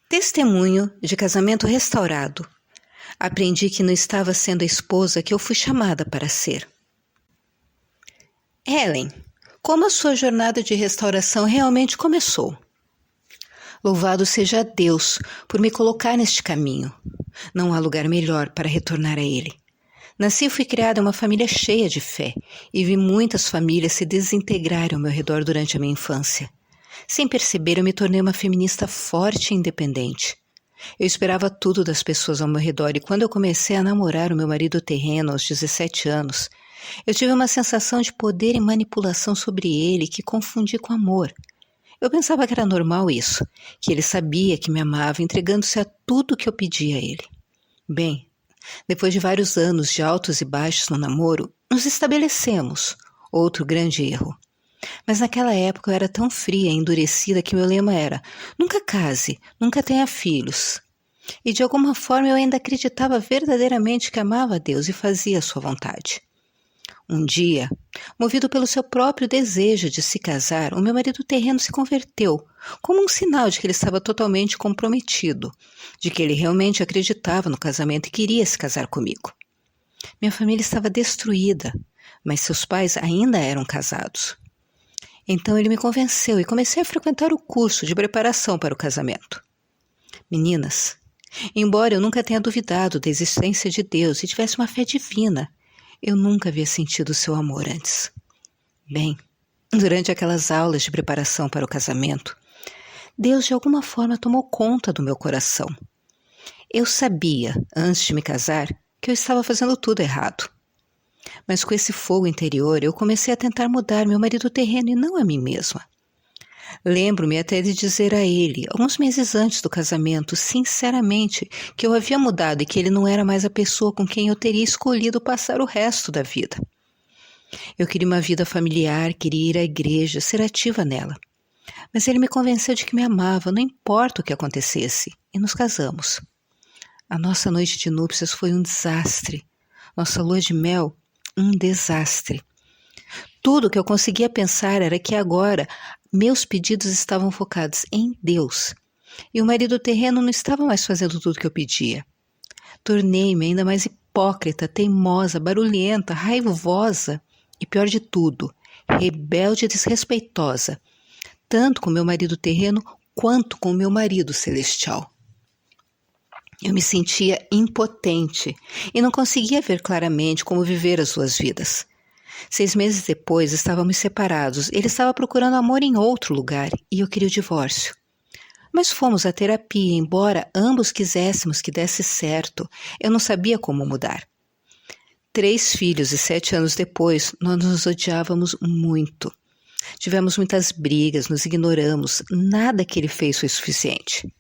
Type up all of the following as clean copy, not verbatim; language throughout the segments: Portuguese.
Testemunho de casamento restaurado. Aprendi que não estava sendo a esposa que eu fui chamada para ser. Helen, como a sua jornada de restauração realmente começou? Louvado seja Deus por me colocar neste caminho. Não há lugar melhor para retornar a Ele. Nasci e fui criada em uma família cheia de fé e vi muitas famílias se desintegrarem ao meu redor durante a minha infância. Sem perceber, eu me tornei uma feminista forte e independente. Eu esperava tudo das pessoas ao meu redor e quando eu comecei a namorar o meu marido terreno aos 17 anos, eu tive uma sensação de poder e manipulação sobre ele que confundi com amor. Eu pensava que era normal isso, que ele sabia que me amava, entregando-se a tudo que eu pedia a ele. Bem, depois de vários anos de altos e baixos no namoro, nos estabelecemos. Outro grande erro. Mas naquela época eu era tão fria e endurecida que meu lema era: nunca case, nunca tenha filhos. E de alguma forma eu ainda acreditava verdadeiramente que amava a Deus e fazia a sua vontade. Um dia, movido pelo seu próprio desejo de se casar, o meu marido terreno se converteu, como um sinal de que ele estava totalmente comprometido, de que ele realmente acreditava no casamento e queria se casar comigo. Minha família estava destruída, mas seus pais ainda eram casados. Então ele me convenceu e comecei a frequentar o curso de preparação para o casamento. Meninas, embora eu nunca tenha duvidado da existência de Deus e tivesse uma fé divina, eu nunca havia sentido o seu amor antes. Bem, durante aquelas aulas de preparação para o casamento, Deus de alguma forma tomou conta do meu coração. Eu sabia, antes de me casar, que eu estava fazendo tudo errado. Mas com esse fogo interior, eu comecei a tentar mudar meu marido terreno e não a mim mesma. Lembro-me até de dizer a ele, alguns meses antes do casamento, sinceramente, que eu havia mudado e que ele não era mais a pessoa com quem eu teria escolhido passar o resto da vida. Eu queria uma vida familiar, queria ir à igreja, ser ativa nela. Mas ele me convenceu de que me amava, não importa o que acontecesse, e nos casamos. A nossa noite de núpcias foi um desastre. Nossa lua de mel, um desastre. Tudo que eu conseguia pensar era que agora meus pedidos estavam focados em Deus. E o marido terreno não estava mais fazendo tudo que eu pedia. Tornei-me ainda mais hipócrita, teimosa, barulhenta, raivosa e, pior de tudo, rebelde e desrespeitosa, tanto com meu marido terreno quanto com meu marido celestial. Eu me sentia impotente e não conseguia ver claramente como viver as duas vidas. 6 meses depois, estávamos separados. Ele estava procurando amor em outro lugar e eu queria o divórcio. Mas fomos à terapia, embora ambos quiséssemos que desse certo, eu não sabia como mudar. 3 filhos e 7 anos depois, nós nos odiávamos muito. Tivemos muitas brigas, nos ignoramos, nada que ele fez foi suficiente.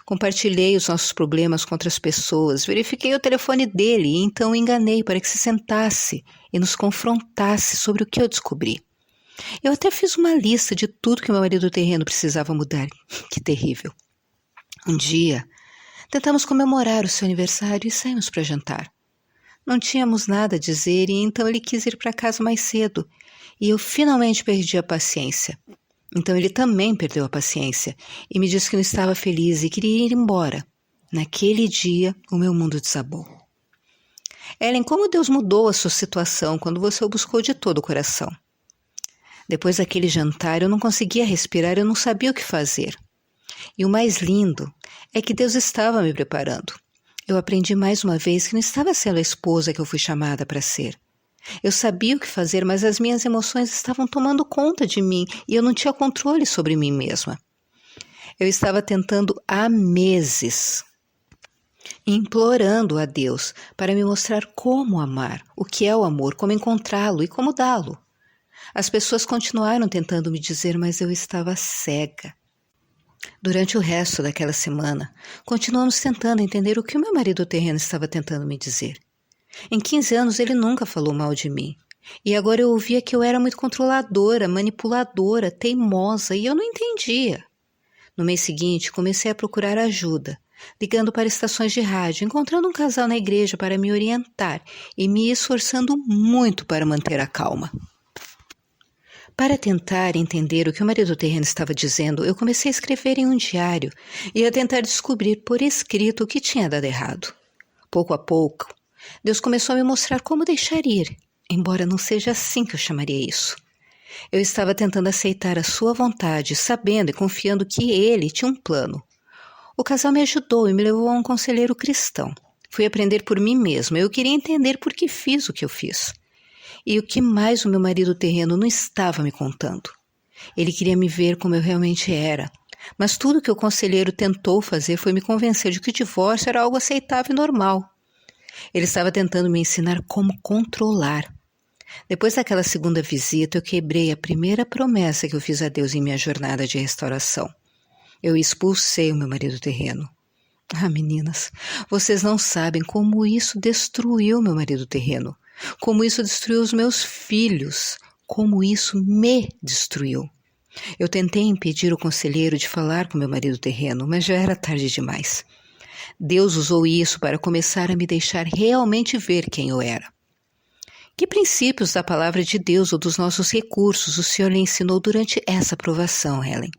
Compartilhei os nossos problemas com outras pessoas, verifiquei o telefone dele e então o enganei para que se sentasse e nos confrontasse sobre o que eu descobri. Eu até fiz uma lista de tudo que meu marido terreno precisava mudar. Que terrível. Um dia, tentamos comemorar o seu aniversário e saímos para jantar. Não tínhamos nada a dizer e então ele quis ir para casa mais cedo e eu finalmente perdi a paciência. Então ele também perdeu a paciência e me disse que não estava feliz e queria ir embora. Naquele dia, o meu mundo desabou. Helen, como Deus mudou a sua situação quando você o buscou de todo o coração? Depois daquele jantar, eu não conseguia respirar, eu não sabia o que fazer. E o mais lindo é que Deus estava me preparando. Eu aprendi mais uma vez que não estava sendo a esposa que eu fui chamada para ser. Eu sabia o que fazer, mas as minhas emoções estavam tomando conta de mim e eu não tinha controle sobre mim mesma. Eu estava tentando há meses, implorando a Deus para me mostrar como amar, o que é o amor, como encontrá-lo e como dá-lo. As pessoas continuaram tentando me dizer, mas eu estava cega. Durante o resto daquela semana, continuamos tentando entender o que o meu marido terreno estava tentando me dizer. Em 15 anos ele nunca falou mal de mim. E agora eu ouvia que eu era muito controladora, manipuladora, teimosa e eu não entendia. No mês seguinte comecei a procurar ajuda, ligando para estações de rádio, encontrando um casal na igreja para me orientar e me esforçando muito para manter a calma. Para tentar entender o que o marido terreno estava dizendo, eu comecei a escrever em um diário e a tentar descobrir por escrito o que tinha dado errado. Pouco a pouco, Deus começou a me mostrar como deixar ir, embora não seja assim que eu chamaria isso. Eu estava tentando aceitar a sua vontade, sabendo e confiando que ele tinha um plano. O casal me ajudou e me levou a um conselheiro cristão. Fui aprender por mim mesma. Eu queria entender por que fiz o que eu fiz. E o que mais o meu marido terreno não estava me contando. Ele queria me ver como eu realmente era. Mas tudo que o conselheiro tentou fazer foi me convencer de que o divórcio era algo aceitável e normal. Ele estava tentando me ensinar como controlar. Depois daquela segunda visita, eu quebrei a primeira promessa que eu fiz a Deus em minha jornada de restauração. Eu expulsei o meu marido terreno. Ah, meninas, vocês não sabem como isso destruiu meu marido terreno, como isso destruiu os meus filhos, como isso me destruiu. Eu tentei impedir o conselheiro de falar com meu marido terreno, mas já era tarde demais. Deus usou isso para começar a me deixar realmente ver quem eu era. Que princípios da palavra de Deus ou dos nossos recursos o Senhor lhe ensinou durante essa provação, Helen?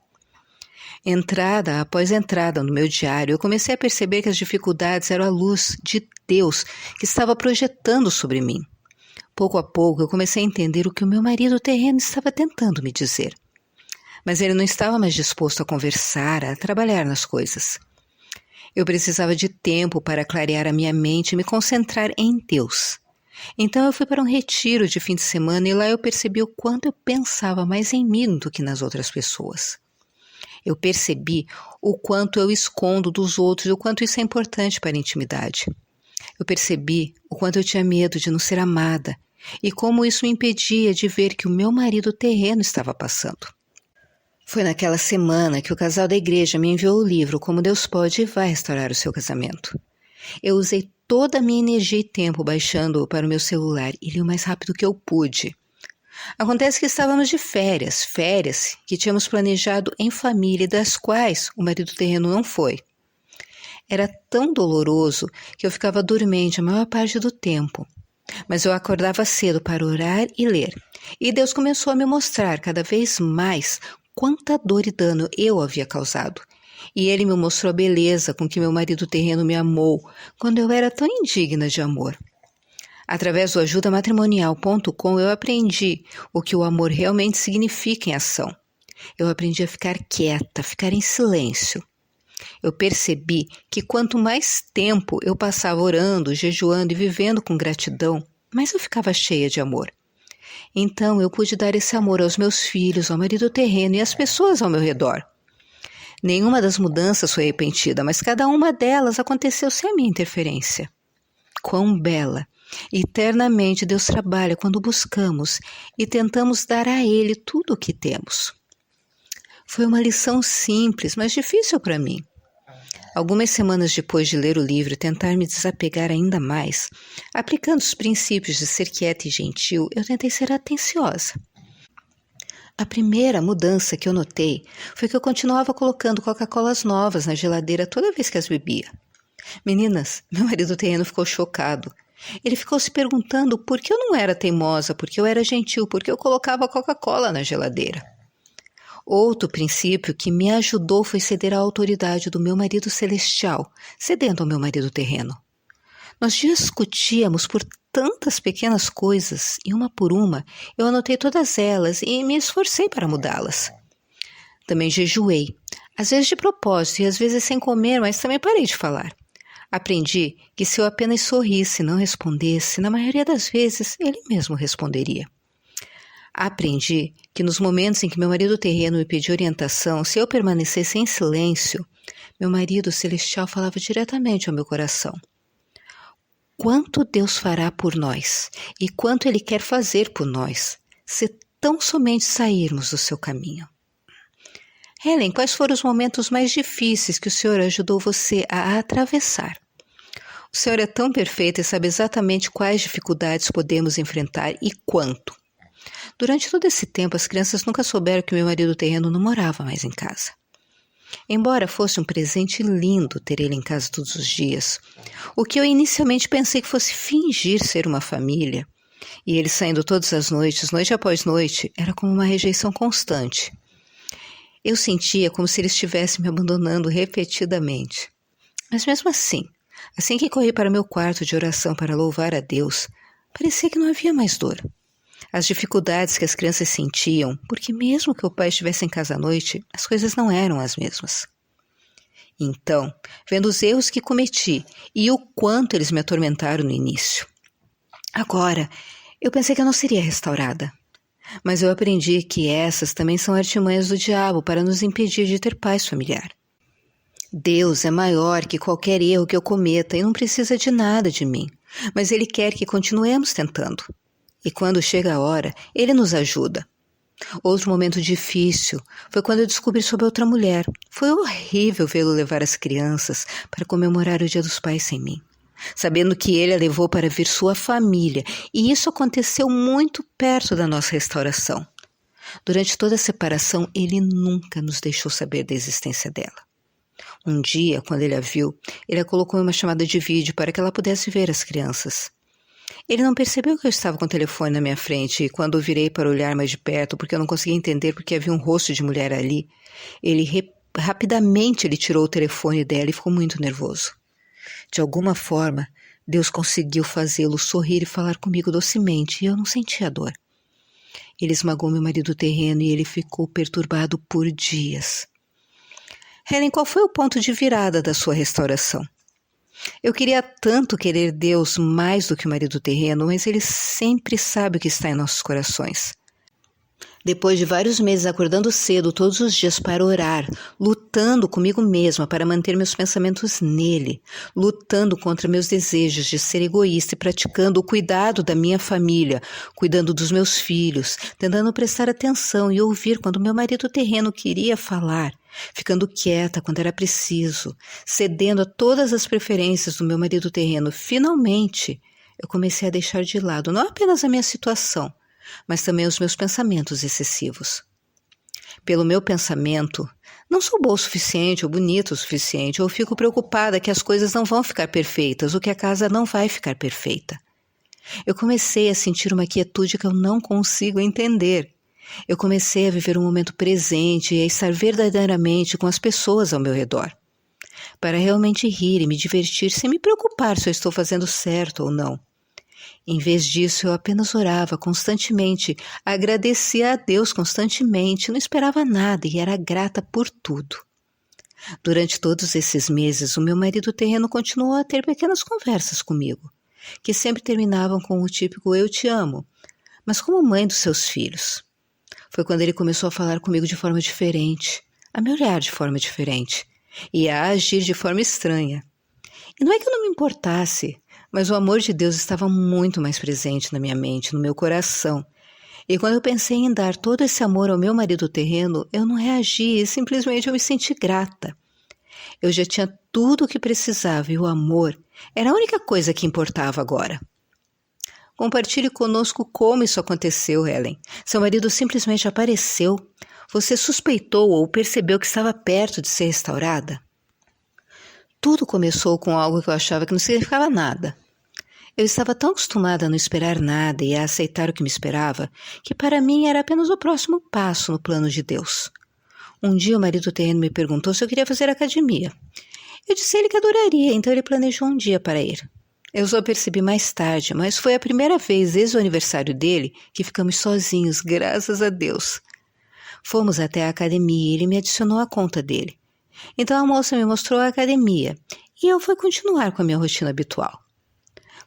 Entrada após entrada no meu diário, eu comecei a perceber que as dificuldades eram a luz de Deus que estava projetando sobre mim. Pouco a pouco, eu comecei a entender o que o meu marido terreno estava tentando me dizer. Mas ele não estava mais disposto a conversar, a trabalhar nas coisas. Eu precisava de tempo para clarear a minha mente e me concentrar em Deus. Então eu fui para um retiro de fim de semana e lá eu percebi o quanto eu pensava mais em mim do que nas outras pessoas. Eu percebi o quanto eu escondo dos outros e o quanto isso é importante para a intimidade. Eu percebi o quanto eu tinha medo de não ser amada e como isso me impedia de ver que o meu marido terreno estava passando. Foi naquela semana que o casal da igreja me enviou o livro Como Deus Pode e Vai Restaurar o Seu Casamento. Eu usei toda a minha energia e tempo baixando-o para o meu celular e li o mais rápido que eu pude. Acontece que estávamos de férias que tínhamos planejado em família e das quais o marido terreno não foi. Era tão doloroso que eu ficava dormente a maior parte do tempo, mas eu acordava cedo para orar e ler. E Deus começou a me mostrar cada vez mais quanta dor e dano eu havia causado. E Ele me mostrou a beleza com que meu marido terreno me amou quando eu era tão indigna de amor. Através do ajudamatrimonial.com eu aprendi o que o amor realmente significa em ação. Eu aprendi a ficar quieta, ficar em silêncio. Eu percebi que quanto mais tempo eu passava orando, jejuando e vivendo com gratidão, mais eu ficava cheia de amor. Então eu pude dar esse amor aos meus filhos, ao marido terreno e às pessoas ao meu redor. Nenhuma das mudanças foi repentina, mas cada uma delas aconteceu sem a minha interferência. Quão bela! Eternamente Deus trabalha quando buscamos e tentamos dar a Ele tudo o que temos. Foi uma lição simples, mas difícil para mim. Algumas semanas depois de ler o livro e tentar me desapegar ainda mais, aplicando os princípios de ser quieta e gentil, eu tentei ser atenciosa. A primeira mudança que eu notei foi que eu continuava colocando Coca-Colas novas na geladeira toda vez que as bebia. Meninas, meu marido terreno ficou chocado. Ele ficou se perguntando por que eu não era teimosa, por que eu era gentil, por que eu colocava Coca-Cola na geladeira. Outro princípio que me ajudou foi ceder à autoridade do meu marido celestial, cedendo ao meu marido terreno. Nós discutíamos por tantas pequenas coisas, e uma por uma, eu anotei todas elas e me esforcei para mudá-las. Também jejuei, às vezes de propósito e às vezes sem comer, mas também parei de falar. Aprendi que se eu apenas sorrisse e não respondesse, na maioria das vezes ele mesmo responderia. Aprendi que nos momentos em que meu marido terreno me pedia orientação, se eu permanecesse em silêncio, meu marido celestial falava diretamente ao meu coração. Quanto Deus fará por nós e quanto Ele quer fazer por nós, se tão somente sairmos do seu caminho. Helen, quais foram os momentos mais difíceis que o Senhor ajudou você a atravessar? O Senhor é tão perfeito e sabe exatamente quais dificuldades podemos enfrentar e quanto. Durante todo esse tempo, as crianças nunca souberam que meu marido terreno não morava mais em casa. Embora fosse um presente lindo ter ele em casa todos os dias, o que eu inicialmente pensei que fosse fingir ser uma família, E ele saindo todas as noites, noite após noite, era como uma rejeição constante. Eu sentia como se ele estivesse me abandonando repetidamente. Mas mesmo assim que corri para meu quarto de oração para louvar a Deus, parecia que não havia mais dor. As dificuldades que as crianças sentiam, porque mesmo que o pai estivesse em casa à noite, as coisas não eram as mesmas. Então, vendo os erros que cometi e o quanto eles me atormentaram no início, agora eu pensei que eu não seria restaurada. Mas eu aprendi que essas também são artimanhas do diabo para nos impedir de ter paz familiar. Deus é maior que qualquer erro que eu cometa e não precisa de nada de mim, mas Ele quer que continuemos tentando. E quando chega a hora, Ele nos ajuda. Outro momento difícil foi quando eu descobri sobre outra mulher. Foi horrível vê-lo levar as crianças para comemorar o Dia dos Pais sem mim, sabendo que ele a levou para ver sua família, e isso aconteceu muito perto da nossa restauração. Durante toda a separação, ele nunca nos deixou saber da existência dela. Um dia, quando ele a viu, ele a colocou em uma chamada de vídeo para que ela pudesse ver as crianças. Ele não percebeu que eu estava com o telefone na minha frente, e quando eu virei para olhar mais de perto, porque eu não conseguia entender porque havia um rosto de mulher ali, rapidamente ele tirou o telefone dela e ficou muito nervoso. De alguma forma, Deus conseguiu fazê-lo sorrir e falar comigo docemente, e eu não sentia dor. Ele esmagou meu marido terreno e ele ficou perturbado por dias. Helen, qual foi o ponto de virada da sua restauração? Eu queria tanto querer Deus mais do que o marido terreno, mas Ele sempre sabe o que está em nossos corações. Depois de vários meses acordando cedo todos os dias para orar, lutando comigo mesma para manter meus pensamentos nele, lutando contra meus desejos de ser egoísta e praticando o cuidado da minha família, cuidando dos meus filhos, tentando prestar atenção e ouvir quando meu marido terreno queria falar, ficando quieta quando era preciso, cedendo a todas as preferências do meu marido terreno, finalmente eu comecei a deixar de lado não apenas a minha situação, mas também os meus pensamentos excessivos. Pelo meu pensamento, não sou boa o suficiente ou bonita o suficiente, ou fico preocupada que as coisas não vão ficar perfeitas, ou que a casa não vai ficar perfeita. Eu comecei a sentir uma quietude que eu não consigo entender. Eu comecei a viver um momento presente e a estar verdadeiramente com as pessoas ao meu redor, para realmente rir e me divertir sem me preocupar se eu estou fazendo certo ou não. Em vez disso, eu apenas orava constantemente, agradecia a Deus constantemente, não esperava nada e era grata por tudo. Durante todos esses meses, o meu marido terreno continuou a ter pequenas conversas comigo, que sempre terminavam com o típico "eu te amo", mas como mãe dos seus filhos. Foi quando ele começou a falar comigo de forma diferente, a me olhar de forma diferente e a agir de forma estranha. E não é que eu não me importasse, mas o amor de Deus estava muito mais presente na minha mente, no meu coração. E quando eu pensei em dar todo esse amor ao meu marido terreno, eu não reagi e simplesmente eu me senti grata. Eu já tinha tudo o que precisava e o amor era a única coisa que importava agora. Compartilhe conosco como isso aconteceu, Helen. Seu marido simplesmente apareceu. Você suspeitou ou percebeu que estava perto de ser restaurada? Tudo começou com algo que eu achava que não significava nada. Eu estava tão acostumada a não esperar nada e a aceitar o que me esperava, que para mim era apenas o próximo passo no plano de Deus. Um dia o marido terreno me perguntou se eu queria fazer academia. Eu disse a ele que adoraria, então ele planejou um dia para ir. Eu só percebi mais tarde, mas foi a primeira vez desde o aniversário dele que ficamos sozinhos, graças a Deus. Fomos até a academia e ele me adicionou à conta dele. Então a moça me mostrou a academia e eu fui continuar com a minha rotina habitual.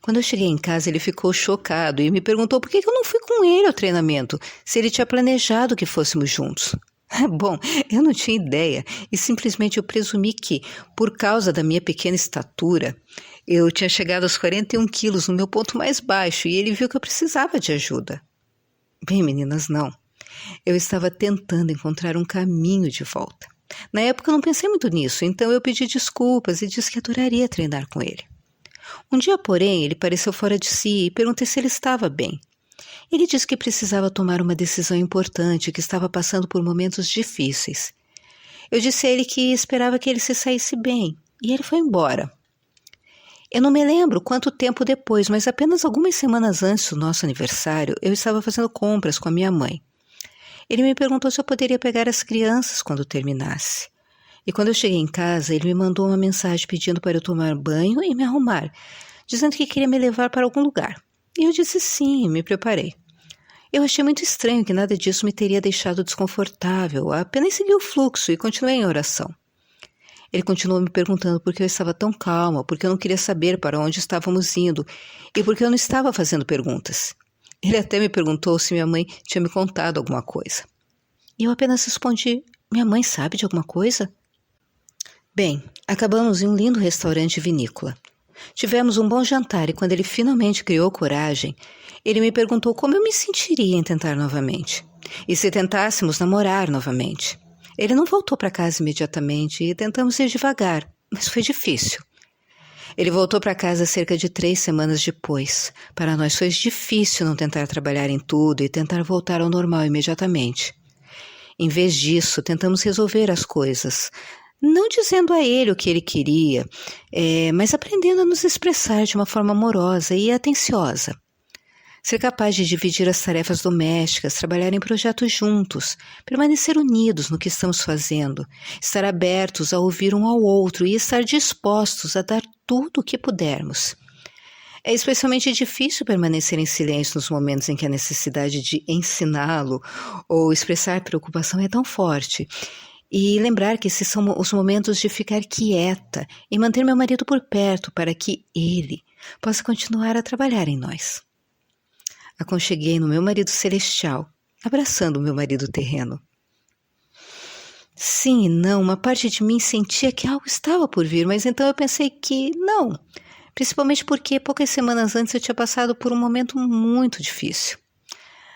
Quando eu cheguei em casa, ele ficou chocado e me perguntou por que eu não fui com ele ao treinamento, se ele tinha planejado que fôssemos juntos. Bom, eu não tinha ideia e simplesmente eu presumi que, por causa da minha pequena estatura, eu tinha chegado aos 41 quilos no meu ponto mais baixo e ele viu que eu precisava de ajuda. Bem, meninas, não. Eu estava tentando encontrar um caminho de volta. Na época eu não pensei muito nisso, então eu pedi desculpas e disse que adoraria treinar com ele. Um dia, porém, ele pareceu fora de si e perguntei se ele estava bem. Ele disse que precisava tomar uma decisão importante, que estava passando por momentos difíceis. Eu disse a ele que esperava que ele se saísse bem, e ele foi embora. Eu não me lembro quanto tempo depois, mas apenas algumas semanas antes do nosso aniversário, eu estava fazendo compras com a minha mãe. Ele me perguntou se eu poderia pegar as crianças quando terminasse. E quando eu cheguei em casa, ele me mandou uma mensagem pedindo para eu tomar banho e me arrumar, dizendo que queria me levar para algum lugar. E eu disse sim e me preparei. Eu achei muito estranho que nada disso me teria deixado desconfortável, apenas segui o fluxo e continuei em oração. Ele continuou me perguntando por que eu estava tão calma, por que eu não queria saber para onde estávamos indo e por que eu não estava fazendo perguntas. Ele até me perguntou se minha mãe tinha me contado alguma coisa. E eu apenas respondi, minha mãe sabe de alguma coisa? Bem, acabamos em um lindo restaurante vinícola. Tivemos um bom jantar e quando ele finalmente criou coragem, ele me perguntou como eu me sentiria em tentar novamente. E se tentássemos namorar novamente. Ele não voltou para casa imediatamente e tentamos ir devagar, mas foi difícil. Ele voltou para casa cerca de 3 semanas depois. Para nós foi difícil não tentar trabalhar em tudo e tentar voltar ao normal imediatamente. Em vez disso, tentamos resolver as coisas, não dizendo a ele o que ele queria, mas aprendendo a nos expressar de uma forma amorosa e atenciosa. Ser capaz de dividir as tarefas domésticas, trabalhar em projetos juntos, permanecer unidos no que estamos fazendo, estar abertos a ouvir um ao outro e estar dispostos a dar tudo o que pudermos. É especialmente difícil permanecer em silêncio nos momentos em que a necessidade de ensiná-lo ou expressar preocupação é tão forte. E lembrar que esses são os momentos de ficar quieta e manter meu marido por perto para que ele possa continuar a trabalhar em nós. Aconcheguei no meu marido celestial, abraçando o meu marido terreno. Sim e não, uma parte de mim sentia que algo estava por vir, mas então eu pensei que não, principalmente porque poucas semanas antes eu tinha passado por um momento muito difícil.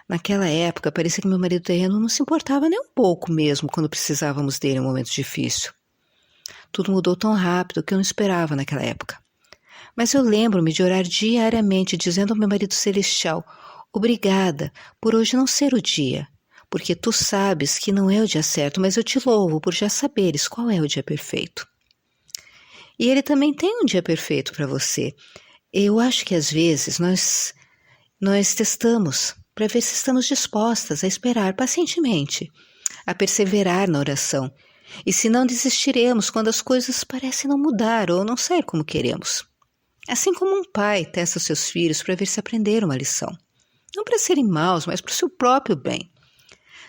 Naquela época, parecia que meu marido terreno não se importava nem um pouco mesmo quando precisávamos dele em um momento difícil. Tudo mudou tão rápido que eu não esperava naquela época. Mas eu lembro-me de orar diariamente dizendo ao meu marido celestial, obrigada por hoje não ser o dia, porque tu sabes que não é o dia certo, mas eu te louvo por já saberes qual é o dia perfeito. E ele também tem um dia perfeito para você. Eu acho que às vezes nós testamos para ver se estamos dispostas a esperar pacientemente, a perseverar na oração, e se não desistiremos quando as coisas parecem não mudar ou não sair como queremos. Assim como um pai testa seus filhos para ver se aprenderam uma lição. Não para serem maus, mas para o seu próprio bem.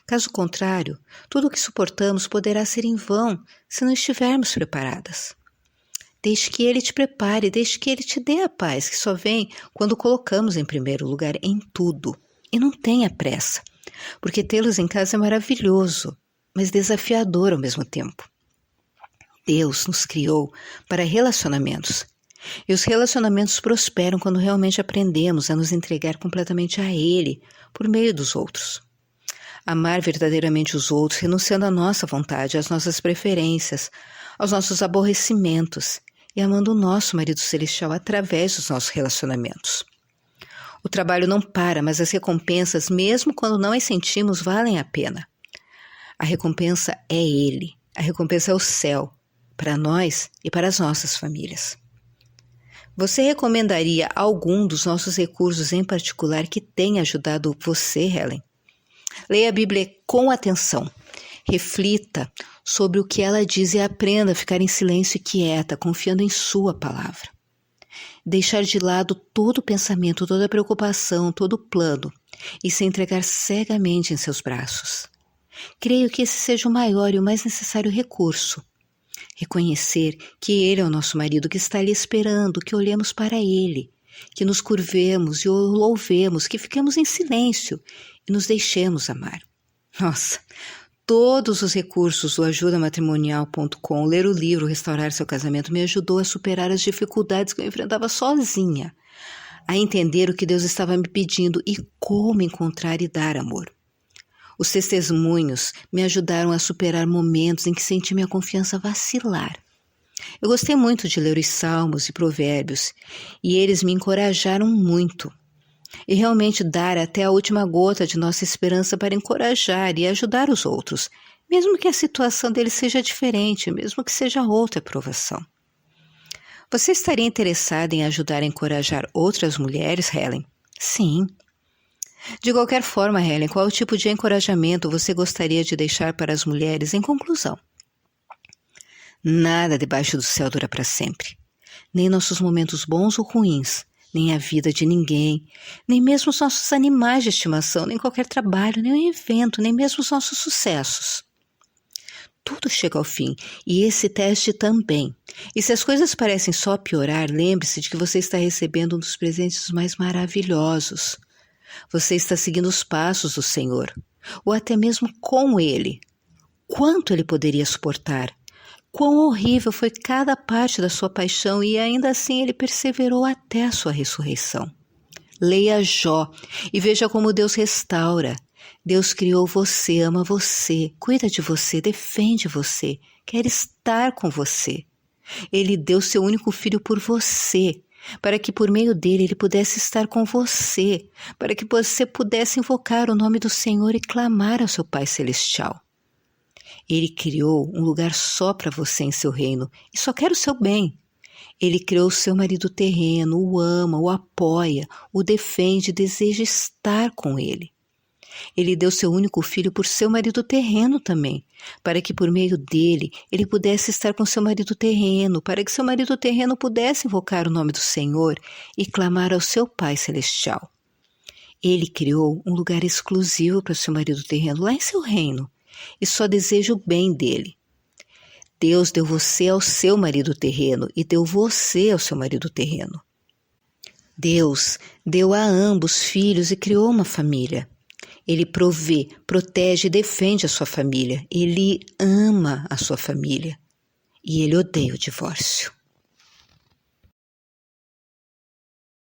Caso contrário, tudo o que suportamos poderá ser em vão se não estivermos preparadas. Deixe que Ele te prepare, deixe que Ele te dê a paz que só vem quando o colocamos em primeiro lugar em tudo. E não tenha pressa, porque tê-los em casa é maravilhoso, mas desafiador ao mesmo tempo. Deus nos criou para relacionamentos. E os relacionamentos prosperam quando realmente aprendemos a nos entregar completamente a Ele por meio dos outros. Amar verdadeiramente os outros, renunciando à nossa vontade, às nossas preferências, aos nossos aborrecimentos e amando o nosso marido celestial através dos nossos relacionamentos. O trabalho não para, mas as recompensas, mesmo quando não as sentimos, valem a pena. A recompensa é Ele, a recompensa é o céu, para nós e para as nossas famílias. Você recomendaria algum dos nossos recursos em particular que tenha ajudado você, Helen? Leia a Bíblia com atenção. Reflita sobre o que ela diz e aprenda a ficar em silêncio e quieta, confiando em sua palavra. Deixar de lado todo o pensamento, toda a preocupação, todo o plano e se entregar cegamente em seus braços. Creio que esse seja o maior e o mais necessário recurso. Reconhecer que Ele é o nosso marido que está ali esperando, que olhemos para Ele, que nos curvemos e o louvemos, que fiquemos em silêncio e nos deixemos amar. Nossa, todos os recursos do ajudamatrimonial.com, ler o livro Restaurar Seu Casamento me ajudou a superar as dificuldades que eu enfrentava sozinha, a entender o que Deus estava me pedindo e como encontrar e dar amor. Os testemunhos me ajudaram a superar momentos em que senti minha confiança vacilar. Eu gostei muito de ler os Salmos e Provérbios, e eles me encorajaram muito. E realmente dar até a última gota de nossa esperança para encorajar e ajudar os outros, mesmo que a situação deles seja diferente, mesmo que seja outra provação. Você estaria interessada em ajudar a encorajar outras mulheres, Helen? Sim. De qualquer forma, Helen, qual tipo de encorajamento você gostaria de deixar para as mulheres em conclusão? Nada debaixo do céu dura para sempre. Nem nossos momentos bons ou ruins, nem a vida de ninguém, nem mesmo os nossos animais de estimação, nem qualquer trabalho, nem um evento, nem mesmo os nossos sucessos. Tudo chega ao fim, e esse teste também. E se as coisas parecem só piorar, lembre-se de que você está recebendo um dos presentes mais maravilhosos. Você está seguindo os passos do Senhor, ou até mesmo com Ele. Quanto Ele poderia suportar? Quão horrível foi cada parte da sua paixão e ainda assim Ele perseverou até a sua ressurreição. Leia Jó e veja como Deus restaura. Deus criou você, ama você, cuida de você, defende você, quer estar com você. Ele deu seu único filho por você, para que por meio dele ele pudesse estar com você, para que você pudesse invocar o nome do Senhor e clamar ao seu Pai Celestial. Ele criou um lugar só para você em seu reino e só quer o seu bem. Ele criou o seu marido terreno, o ama, o apoia, o defende e deseja estar com ele. Ele deu seu único filho por seu marido terreno também, para que por meio dele ele pudesse estar com seu marido terreno, para que seu marido terreno pudesse invocar o nome do Senhor e clamar ao seu Pai Celestial. Ele criou um lugar exclusivo para seu marido terreno lá em seu reino e só deseja o bem dele. Deus deu você ao seu marido terreno e deu você ao seu marido terreno. Deus deu a ambos filhos e criou uma família. Ele provê, protege e defende a sua família. Ele ama a sua família. E ele odeia o divórcio.